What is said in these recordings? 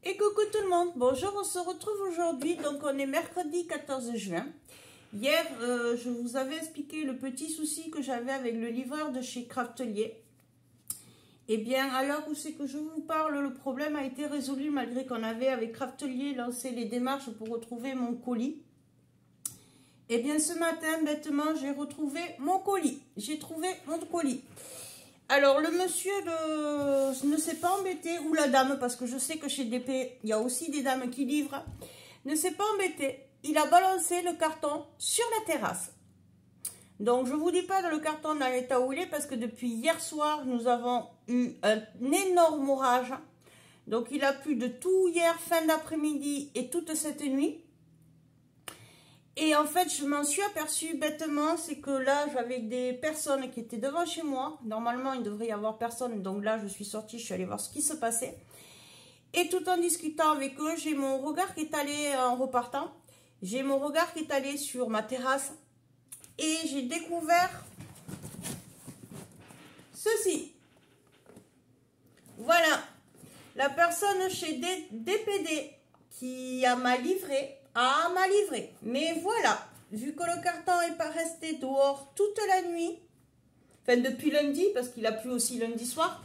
Et coucou tout le monde, bonjour, on se retrouve aujourd'hui, donc on est mercredi 14 juin. Hier, je vous avais expliqué le petit souci que j'avais avec le livreur de chez Craftelier. Et bien, à l'heure où c'est que je vous parle, le problème a été résolu malgré qu'on avait avec Craftelier lancé les démarches pour retrouver mon colis. Et bien, ce matin, bêtement, j'ai retrouvé mon colis. J'ai trouvé mon colis. Alors, le monsieur ne s'est pas embêté, ou la dame, parce que je sais que chez DP, il y a aussi des dames qui livrent, ne s'est pas embêté. Il a balancé le carton sur la terrasse. Donc, je ne vous dis pas le carton dans l'état où il est, parce que depuis hier soir, nous avons eu un énorme orage. Donc, il a plu de tout hier, fin d'après-midi et toute cette nuit. Et en fait, je m'en suis aperçue bêtement, c'est que là, j'avais des personnes qui étaient devant chez moi. Normalement, il devrait y avoir personne. Donc là, je suis sortie, je suis allée voir ce qui se passait. Et tout en discutant avec eux, j'ai mon regard qui est allé en repartant. J'ai mon regard qui est allé sur ma terrasse. Et j'ai découvert ceci. Voilà. La personne chez DPD qui m'a livré. M'a livré. Mais voilà, vu que le carton n'est pas resté dehors toute la nuit, enfin depuis lundi, parce qu'il a plu aussi lundi soir,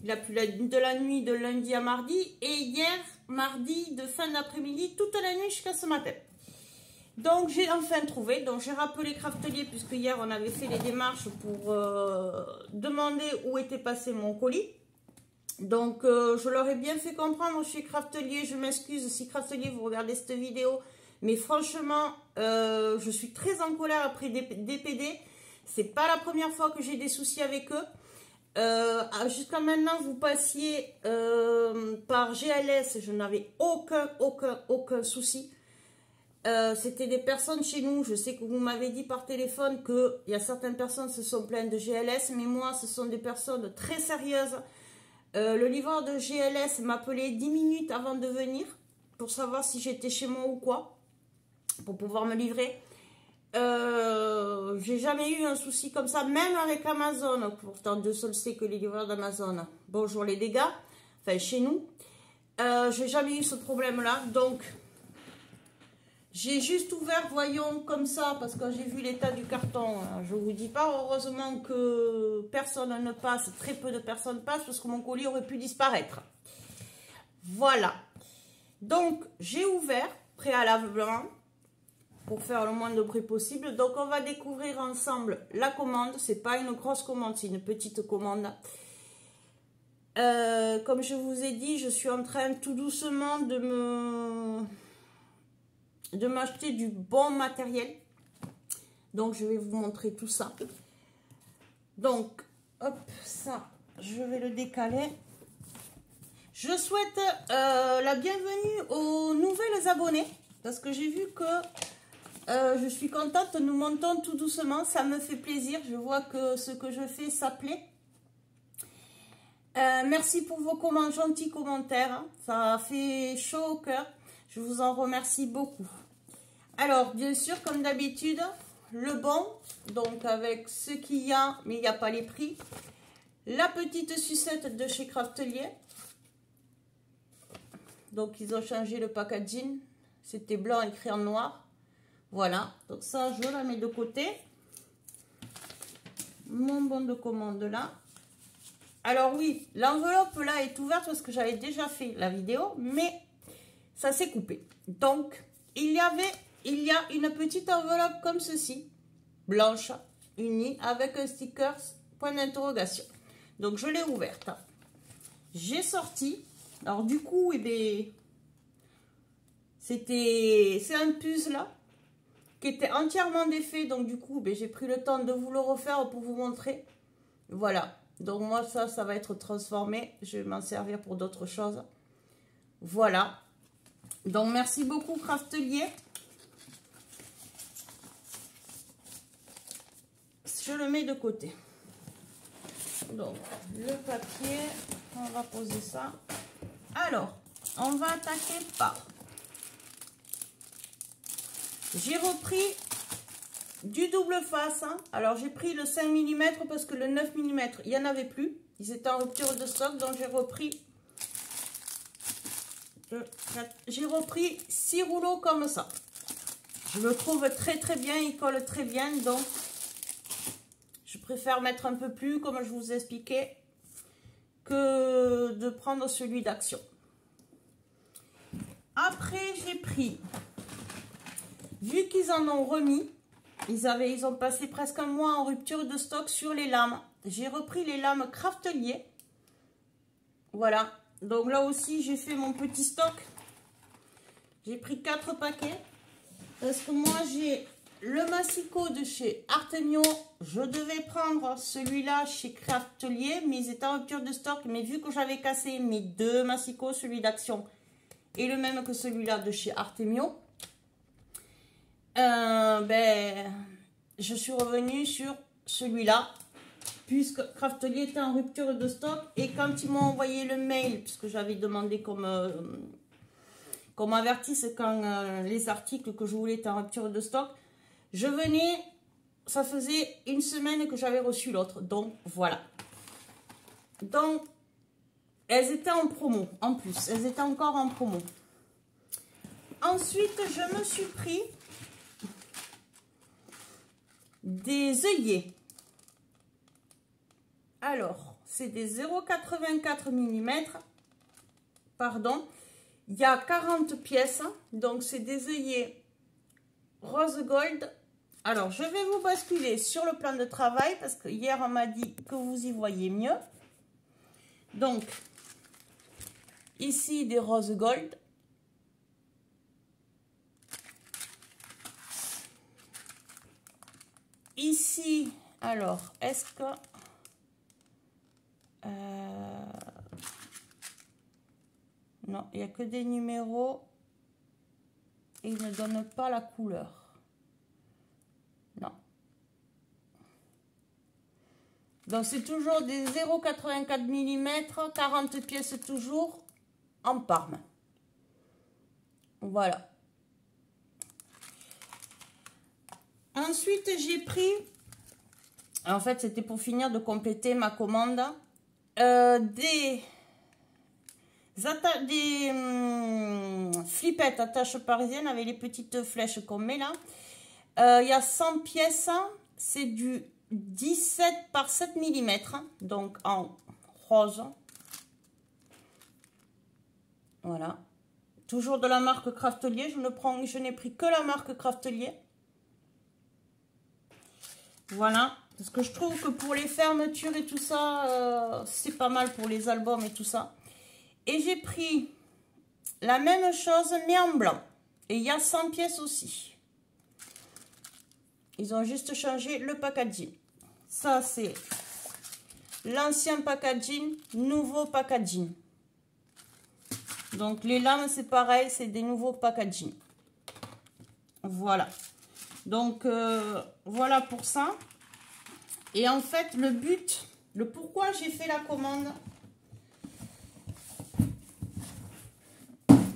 il a plu de la nuit de lundi à mardi, et hier, mardi, de fin d'après-midi, toute la nuit jusqu'à ce matin. Donc j'ai enfin trouvé, donc j'ai rappelé Craftelier, puisque hier on avait fait les démarches pour demander où était passé mon colis. Donc, je leur ai bien fait comprendre chez Craftelier. Je m'excuse si Craftelier, vous regardez cette vidéo. Mais franchement, je suis très en colère après DPD. C'est pas la première fois que j'ai des soucis avec eux. Jusqu'à maintenant, vous passiez par GLS. Je n'avais aucun souci. C'était des personnes chez nous. Je sais que vous m'avez dit par téléphone qu'il y a certaines personnes qui se sont plaintes de GLS. Mais moi, ce sont des personnes très sérieuses. Le livreur de GLS m'appelait 10 minutes avant de venir pour savoir si j'étais chez moi ou quoi, pour pouvoir me livrer. J'ai jamais eu un souci comme ça, même avec Amazon. Pourtant, Dieu seul sait que les livreurs d'Amazon, bonjour les dégâts, enfin chez nous, j'ai jamais eu ce problème-là. Donc, j'ai juste ouvert, voyons, comme ça, parce que j'ai vu l'état du carton. Je vous dis pas, heureusement que personne ne passe, très peu de personnes passent, parce que mon colis aurait pu disparaître. Voilà. Donc, j'ai ouvert préalablement, pour faire le moins de bruit possible. Donc, on va découvrir ensemble la commande. C'est pas une grosse commande, c'est une petite commande. Comme je vous ai dit, je suis en train tout doucement de m'acheter du bon matériel. Donc, je vais vous montrer tout ça. Donc, hop, ça, je vais le décaler. Je souhaite la bienvenue aux nouvelles abonnés. Parce que j'ai vu que je suis contente. Nous montons tout doucement. Ça me fait plaisir. Je vois que ce que je fais, ça plaît. Merci pour vos gentils commentaires. Ça fait chaud au cœur. Je vous en remercie beaucoup. Alors, bien sûr, comme d'habitude, le bon, donc avec ce qu'il y a, mais il n'y a pas les prix. La petite sucette de chez Craftelier. Donc, ils ont changé le packaging. C'était blanc écrit en noir. Voilà, donc ça, je la mets de côté. Mon bon de commande là. Alors oui, l'enveloppe là est ouverte parce que j'avais déjà fait la vidéo, mais ça s'est coupé. Donc, il y a une petite enveloppe comme ceci, blanche, unie, avec un sticker, point d'interrogation. Donc, je l'ai ouverte. J'ai sorti. Alors, du coup, eh bien, c'est un puzzle là, qui était entièrement défait. Donc, du coup, j'ai pris le temps de vous le refaire pour vous montrer. Voilà. Donc, moi, ça va être transformé. Je vais m'en servir pour d'autres choses. Voilà. Donc, merci beaucoup, Craftelier. Je le mets de côté. Donc, le papier, on va poser ça. Alors, on va attaquer par... J'ai repris du double face. Hein. Alors, j'ai pris le 5 mm parce que le 9 mm, il n'y en avait plus. Ils étaient en rupture de stock, donc j'ai repris 2, 4. J'ai repris 6 rouleaux comme ça. Je le trouve très très bien, il colle très bien, donc je préfère mettre un peu plus, comme je vous ai expliqué, que de prendre celui d'Action. Après, j'ai pris, vu qu'ils en ont remis, ils ont passé presque un mois en rupture de stock sur les lames. J'ai repris les lames Craftelier. Voilà, donc là aussi, j'ai fait mon petit stock. J'ai pris 4 paquets. Parce que moi, j'ai le massicot de chez Artemio. Je devais prendre celui-là chez Craftelier, mais ils étaient en rupture de stock. Mais vu que j'avais cassé mes 2 massicots, celui d'Action et le même que celui-là de chez Artemio, je suis revenue sur celui-là, puisque Craftelier était en rupture de stock. Et quand ils m'ont envoyé le mail, puisque j'avais demandé qu'on m'avertisse quand les articles que je voulais étaient en rupture de stock, je venais, ça faisait une semaine que j'avais reçu l'autre, donc voilà. Donc, elles étaient en promo, en plus, elles étaient encore en promo. Ensuite, je me suis pris des œillets. Alors, c'est des 0,84 mm, pardon. Il y a 40 pièces, donc c'est des œillets rose gold. Alors, je vais vous basculer sur le plan de travail parce que hier, on m'a dit que vous y voyez mieux. Donc, ici, des rose gold. Ici, alors, est-ce que... non, il n'y a que des numéros et il ne donne pas la couleur. Non. Donc, c'est toujours des 0,84 mm, 40 pièces toujours, en Parme. Voilà. Ensuite, j'ai pris... En fait, c'était pour finir de compléter ma commande. Des flippettes attache parisienne avec les petites flèches qu'on met là. Il y a 100 pièces. C'est du 17 par 7 mm. Donc en rose. Voilà. Toujours de la marque Craftelier. Je n'ai pris que la marque Craftelier. Voilà. Parce que je trouve que pour les fermetures et tout ça, c'est pas mal pour les albums et tout ça. Et j'ai pris la même chose, mais en blanc. Et il y a 100 pièces aussi. Ils ont juste changé le packaging. Ça, c'est l'ancien packaging, nouveau packaging. Donc, les lames, c'est pareil, c'est des nouveaux packaging. Voilà. Donc, voilà pour ça. Et en fait, le but, le pourquoi j'ai fait la commande,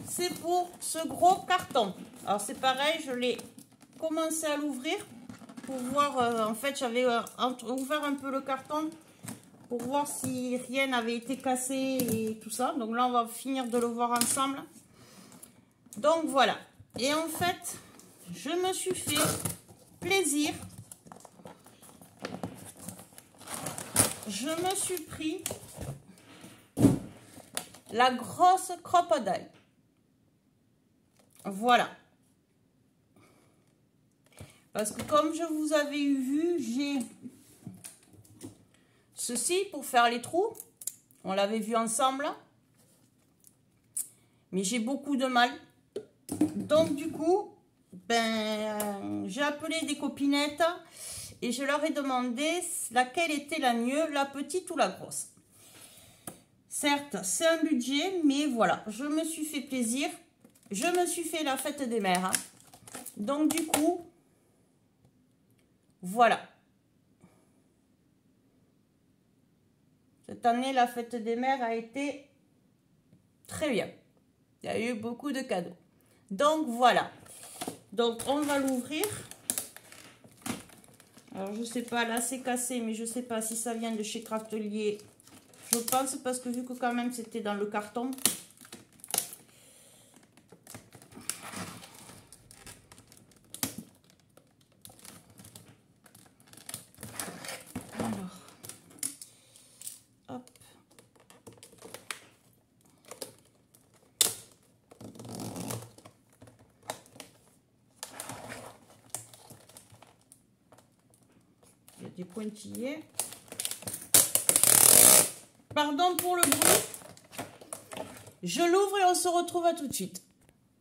c'est pour ce gros carton. Alors, c'est pareil, je l'ai commencé à l'ouvrir pour voir, en fait, j'avais ouvert un peu le carton pour voir si rien n'avait été cassé et tout ça. Donc là, on va finir de le voir ensemble. Donc, voilà. Et en fait, je me suis fait plaisir. Je me suis pris la grosse crocodile. Voilà. Parce que comme je vous avais vu, j'ai ceci pour faire les trous. On l'avait vu ensemble. Mais j'ai beaucoup de mal. Donc du coup, j'ai appelé des copinettes. Et je leur ai demandé laquelle était la mieux, la petite ou la grosse. Certes, c'est un budget, mais voilà, je me suis fait plaisir. Je me suis fait la fête des mères. Donc, du coup, voilà. Cette année, la fête des mères a été très bien. Il y a eu beaucoup de cadeaux. Donc, voilà. Donc, on va l'ouvrir. Alors, je sais pas, là, c'est cassé, mais je sais pas si ça vient de chez Craftelier. Je pense parce que vu que quand même, c'était dans le carton. des pointillés. Pardon pour le bruit. Je l'ouvre et on se retrouve à tout de suite.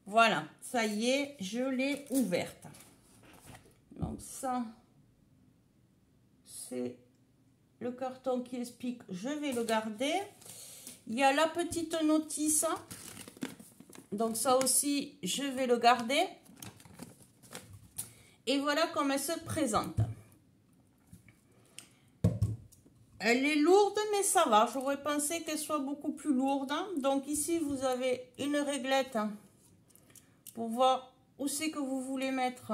Voilà, ça y est, je l'ai ouverte. Donc ça, c'est le carton qui explique, je vais le garder. Il y a la petite notice. Donc ça aussi, je vais le garder. Et voilà comment elle se présente. Elle est lourde, mais ça va. J'aurais pensé qu'elle soit beaucoup plus lourde. Donc ici, vous avez une réglette pour voir où c'est que vous voulez mettre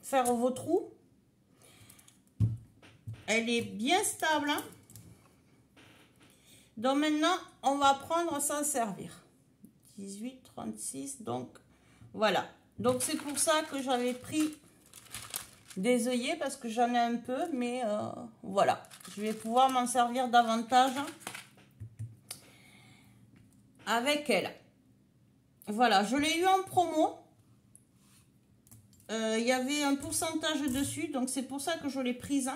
faire vos trous. Elle est bien stable. Donc maintenant, on va apprendre à s'en servir. 18, 36, donc voilà. Donc c'est pour ça que j'avais pris des œillets parce que j'en ai un peu, mais voilà. Je vais pouvoir m'en servir davantage avec elle. Voilà, je l'ai eu en promo. Il y avait un pourcentage dessus, donc c'est pour ça que je l'ai prise.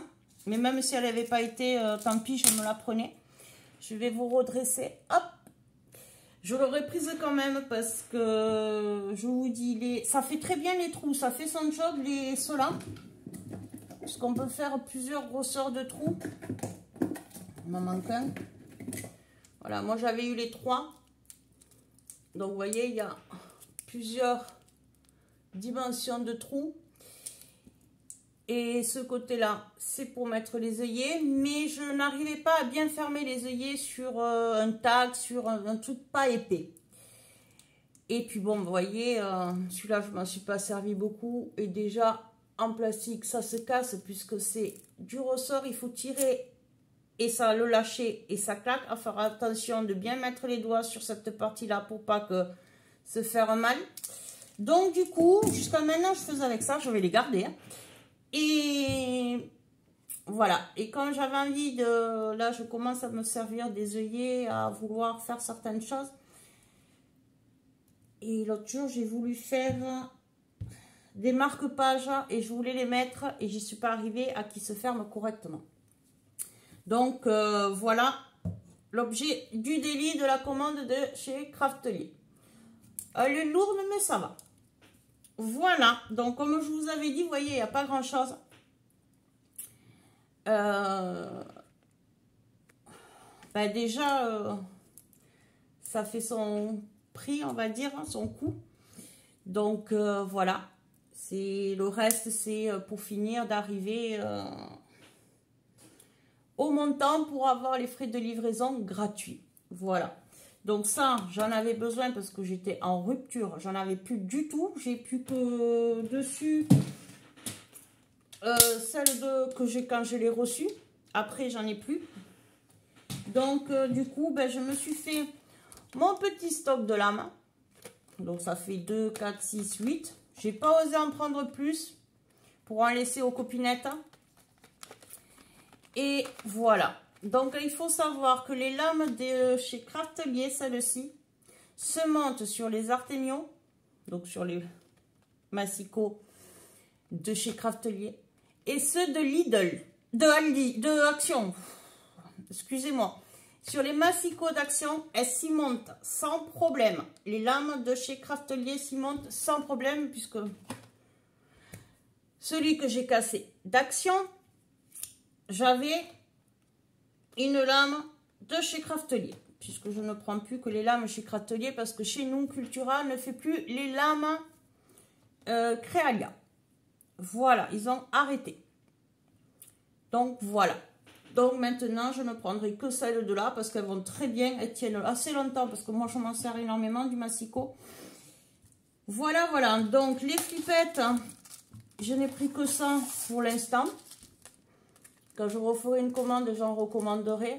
Mais même si elle n'avait pas été, tant pis, je me la prenais. Je vais vous redresser. Hop! Je l'aurais prise quand même parce que je vous dis, ça fait très bien les trous. Ça fait son job, ceux-là. Parce qu'on peut faire plusieurs grosseurs de trous. Il m'en manque un. Voilà, moi j'avais eu les 3. Donc vous voyez, il y a plusieurs dimensions de trous. Et ce côté-là, c'est pour mettre les œillets. Mais je n'arrivais pas à bien fermer les œillets sur un tag, sur un truc pas épais. Et puis bon, vous voyez, celui-là, je ne m'en suis pas servi beaucoup. Et déjà, en plastique, ça se casse puisque c'est du ressort. Il faut tirer et ça le lâcher et ça claque. À faire attention de bien mettre les doigts sur cette partie-là pour pas que se faire mal. Donc du coup, jusqu'à maintenant, je faisais avec ça. Je vais les garder. Et voilà, et quand j'avais envie de... Là, je commence à me servir des œillets, à vouloir faire certaines choses. Et l'autre jour, j'ai voulu faire des marque-pages et je voulais les mettre et je ne suis pas arrivée à qu'ils se ferment correctement. Donc, voilà l'objet du délit de la commande de chez Craftelier. Elle est lourde, mais ça va. Voilà, donc comme je vous avais dit, vous voyez, il n'y a pas grand chose. Déjà, ça fait son prix, on va dire, hein, son coût. Donc voilà, le reste, c'est pour finir d'arriver au montant pour avoir les frais de livraison gratuits. Voilà. Donc ça, j'en avais besoin parce que j'étais en rupture. J'en avais plus du tout. J'ai plus que dessus celle que j'ai quand je l'ai reçue. Après, j'en ai plus. Donc, du coup, je me suis fait mon petit stock de lames. Donc, ça fait 2, 4, 6, 8. J'ai pas osé en prendre plus pour en laisser aux copinettes. Et voilà. Donc, il faut savoir que les lames de chez Craftelier, celles-ci, se montent sur les Artemio, donc sur les massicots de chez Craftelier, et ceux de Lidl, de Action. Excusez-moi. Sur les massicots d'Action, elles s'y montent sans problème. Les lames de chez Craftelier s'y montent sans problème, puisque celui que j'ai cassé d'Action, j'avais une lame de chez Craftelier, puisque je ne prends plus que les lames chez Craftelier, parce que chez nous, Cultura ne fait plus les lames Créalia. Voilà, ils ont arrêté. Donc voilà. Donc maintenant, je ne prendrai que celles de là, parce qu'elles vont très bien, elles tiennent assez longtemps, parce que moi, je m'en sers énormément du massicot. Voilà, voilà. Donc les flippettes, je n'ai pris que ça pour l'instant. Quand je referai une commande, j'en recommanderai.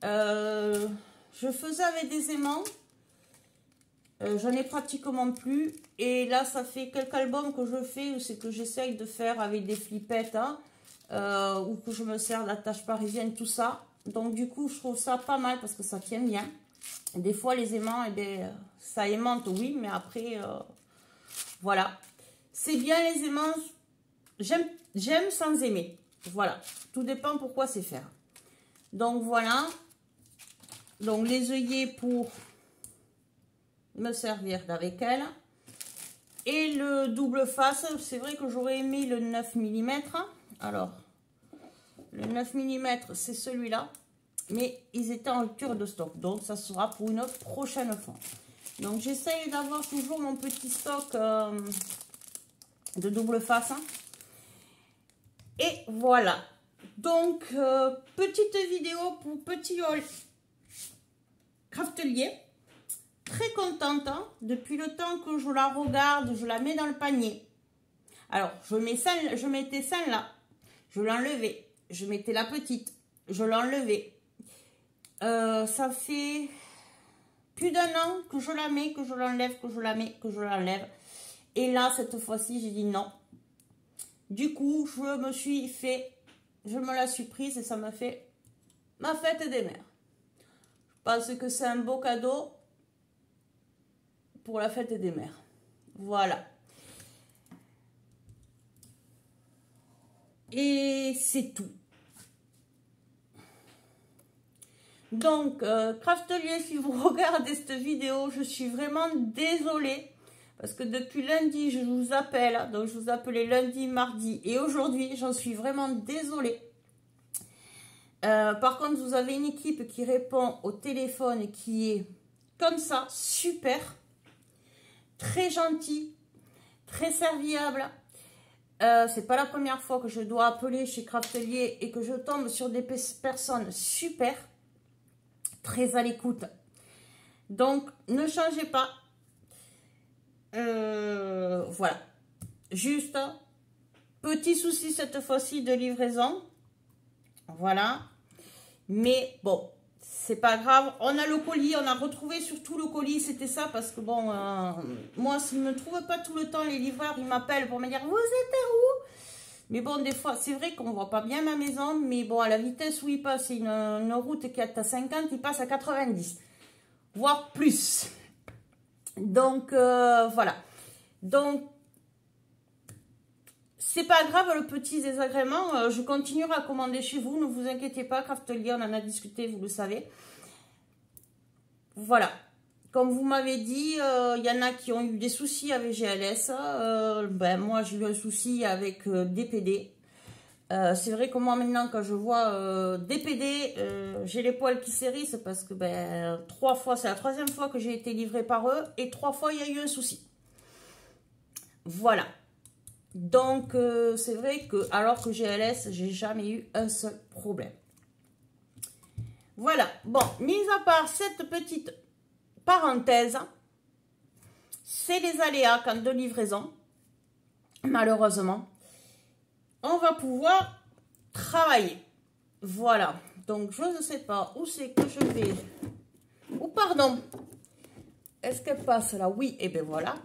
Je faisais avec des aimants. J'en ai pratiquement plus. Et là, ça fait quelques albums que je fais. C'est que j'essaye de faire avec des flippettes. Hein, ou que je me sers d'attache parisienne, tout ça. Donc, du coup, je trouve ça pas mal parce que ça tient bien. Des fois, les aimants, ça aimante, oui. Mais après, voilà. c'est bien les aimants. J'aime sans aimer. Voilà, tout dépend pourquoi c'est faire. Donc voilà. Donc les œillets pour me servir d'avec elle. Et le double face, c'est vrai que j'aurais aimé le 9 mm. Alors, le 9 mm, c'est celui-là. Mais ils étaient en rupture de stock. Donc, ça sera pour une prochaine fois. Donc, j'essaye d'avoir toujours mon petit stock de double face. Et voilà. Donc, petite vidéo pour petit haul Craftelier. Très contente. Hein. Depuis le temps que je la regarde, je la mets dans le panier. Alors, je mettais celle-là. Je l'enlevais. Je mettais la petite. Je l'enlevais. Ça fait plus d'1 an que je la mets, que je l'enlève, que je la mets, que je l'enlève. Et là, cette fois-ci, j'ai dit non. Du coup, je me la suis prise et ça m'a fait ma fête des mères. Je pense que c'est un beau cadeau pour la fête des mères. Voilà. Et c'est tout. Donc, Craftelier, si vous regardez cette vidéo, je suis vraiment désolée. Parce que depuis lundi, je vous appelle. Donc, je vous appelais lundi, mardi. Et aujourd'hui, j'en suis vraiment désolée. Par contre, vous avez une équipe qui répond au téléphone qui est comme ça, super. Très gentil. Très serviable. C'est pas la première fois que je dois appeler chez Craftelier et que je tombe sur des personnes super. Très à l'écoute. Donc, ne changez pas. Voilà. Juste, petit souci cette fois-ci de livraison. Voilà. Mais bon, c'est pas grave. On a le colis, on a retrouvé surtout le colis. C'était ça parce que bon, moi, s'ils ne me trouvent pas tout le temps, les livreurs, ils m'appellent pour me dire, vous êtes où? Mais bon, des fois, c'est vrai qu'on ne voit pas bien ma maison, mais bon, à la vitesse où il passe, c'est une route qui est à 50, il passe à 90, voire plus. Donc, voilà. Donc, c'est pas grave, le petit désagrément, je continuerai à commander chez vous, ne vous inquiétez pas, Craftelier, on en a discuté, vous le savez. Voilà. Comme vous m'avez dit, il y en a qui ont eu des soucis avec GLS. Ben, moi, j'ai eu un souci avec DPD. C'est vrai que moi, maintenant, quand je vois DPD, j'ai les poils qui s'hérissent parce que ben, 3 fois, c'est la 3e fois que j'ai été livrée par eux. Et 3 fois, il y a eu un souci. Voilà. Donc, c'est vrai que, alors que GLS, j'ai jamais eu un seul problème. Voilà. Bon, mis à part cette petite parenthèse, c'est les aléas quand de livraison, malheureusement, on va pouvoir travailler. Voilà, donc je ne sais pas où c'est que je vais, ou pardon, est-ce qu'elle passe là? Oui, et bien voilà,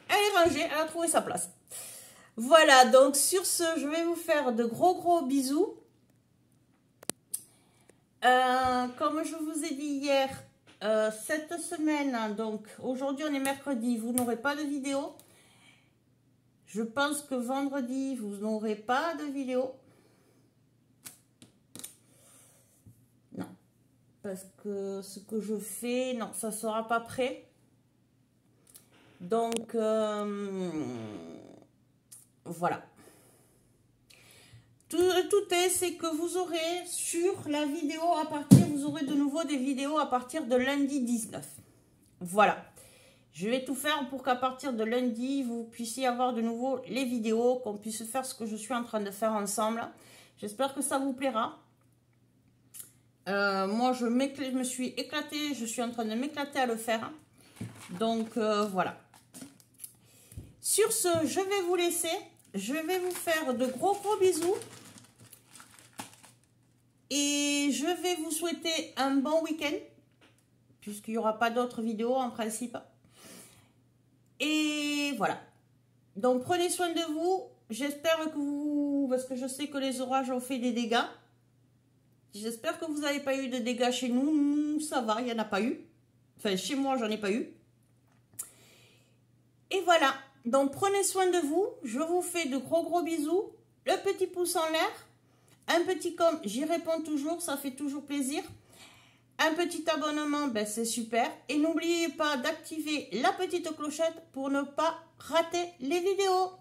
elle est rangée, elle a trouvé sa place. Voilà, donc sur ce, je vais vous faire de gros bisous. Comme je vous ai dit hier, cette semaine, donc aujourd'hui on est mercredi, vous n'aurez pas de vidéo. Je pense que vendredi, vous n'aurez pas de vidéo. Non, parce que ce que je fais, non, ça ne sera pas prêt. Donc, voilà. Tout est, c'est que vous aurez sur la vidéo à partir, vous aurez de nouveau des vidéos à partir de lundi 19. Voilà. Je vais tout faire pour qu'à partir de lundi, vous puissiez avoir de nouveau les vidéos, qu'on puisse faire ce que je suis en train de faire ensemble. J'espère que ça vous plaira. Moi, je me suis éclatée, je suis en train de m'éclater à le faire. Donc, voilà. Sur ce, je vais vous laisser. Je vais vous faire de gros bisous. Et je vais vous souhaiter un bon week-end. Puisqu'il n'y aura pas d'autres vidéos en principe. Et voilà. Donc, prenez soin de vous. J'espère que vous... Parce que je sais que les orages ont fait des dégâts. J'espère que vous n'avez pas eu de dégâts chez nous. Nous, ça va, il n'y en a pas eu. Enfin, chez moi, j'en ai pas eu. Et voilà. Donc prenez soin de vous. Je vous fais de gros bisous. Le petit pouce en l'air. Un petit comme, j'y réponds toujours, ça fait toujours plaisir. Un petit abonnement, ben c'est super. Et n'oubliez pas d'activer la petite clochette pour ne pas rater les vidéos.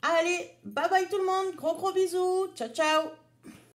Allez, bye bye tout le monde. Gros bisous. Ciao, ciao.